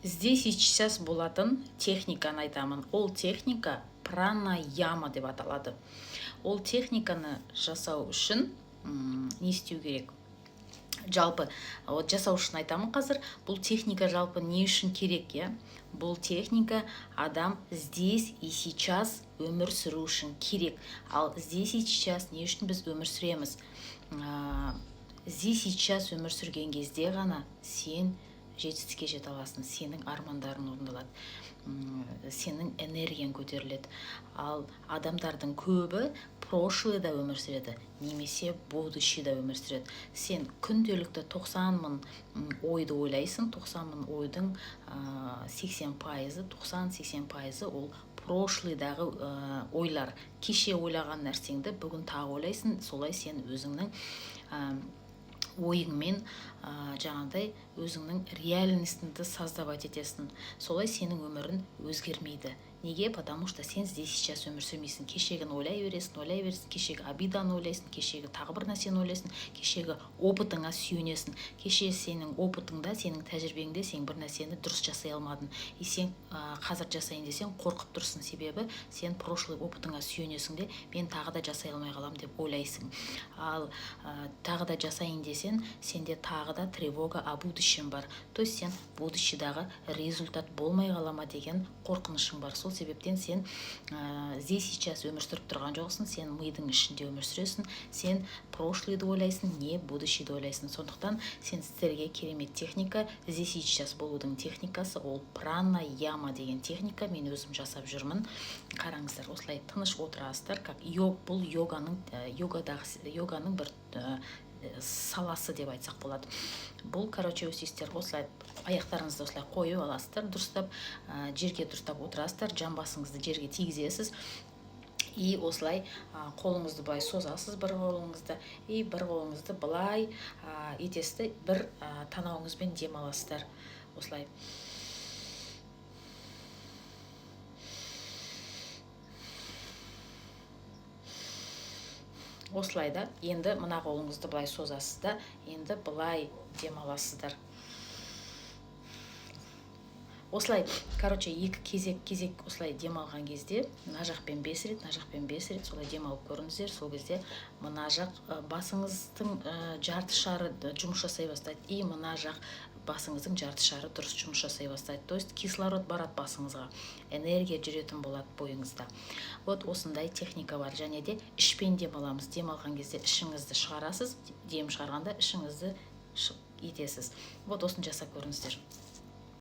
Здесь и сейчас болатын техниканы айтамын. Ол техника пранаяма деп аталады. Ол техниканы жасау үшін не істеу керек? Жалпы жасау үшін айтамын қазір. Бұл техника жалпы не үшін керек, я? Бұл техника адам здесь и сейчас өмір сүру үшін керек. Ал здесь и сейчас не үшін біз өмір сүреміз? Здесь и сейчас өмір сүрген кезде ғана сен жетістікке жете аласың, сенің армандарың орындалады, сенің энергияң көтеріледі. Ал адамдардың көбі прошлыйда өмір сүреді, немесе будущийда өмір сүреді. Сен күнделікті 90 мың ойды ойлайсың, 90 мың ойдың 80%, 90-80% ол прошлыйдағы ойлар. Кеше ойлаған нәрсеңді бүгін тағы ойлайсың, солай сен өзіңнің ойыңмен жаңағыдай өзіңнің реальностьті создавать етесің. Солай сенің өмірің өзгермейді. Неге? Потому что сен здесь сейчас өмір сүрмейсің. Кешегін ойлай бересің, кешегі обиданы ойлайсың, кешегі тағы бір нәрсені ойлайсың, кешегі опытыңа сүйенесің. Кеше сенің опытыңда, сенің тәжірибеңде сен бір нәрсені дұрыс жасай алмадың. И сен қазір жасайын десең қорқып тұрсың, себебі сен прошлый опытыңа сүйенесің де, мен тағы да жасай алмай қалам деп ойлайсың. Ал тағы да жасайын десең, сенде тағы да тревога о будущем бар. То есть сен будущийдағы результат болмай қалама деген қорқынышың бар. Сол себептен сен здесь сейчас өмір сүріп тұрған жоқсың, сен мидың ішінде өмір сүресің, сен прошлыйды ойлайсың, не будущийді ойлайсың. Сондықтан сен сіздерге керемет техника, здесь и сейчас болудың техникасы, ол пранаяма деген техника, мен өзім жасап жүрмін. Қараңыздар, осылай тыныш отырасыздар, как бұл йоганың бір саласы деп айтсақ болады. Бұл, өсесіздер, осылай аяқтарыңызды осылай қойып аласыздар, дұрыстап, жерге дұрыстап отырасыздар, жамбасыңызды жерге тигізесіз. И осылай қолыңызды былай созасыз, бір қолыңызды, и бір қолыңызды былай етесіз, бір танауыңызбен дем аласыздар. Осылай. Осылайда, енді мына қолыңызды былай созасыз да, енді былай дем аласыздар. Осылай, екі кезек осылай дем алған кезде, мына жақпен 5 рет, мына жақпен 5 рет, солай дем алып көріңіздер. Сол кезде мына жақ басыңыздың жарты шары жұмыс жасай бастайды, и мына жақ басыңыздың жарты шары дұрыс жұмыс жасай бастайды. То есть кислород барады басыңызға, энергия жүретін болады бойыңызда. Вот осындай техника бар. Және де ішпен дем аламыз. Дем алған кезде ішіңізді шығарасыз, дем шығарғанда ішіңізді етесіз. Вот осын жасап көріңіздер.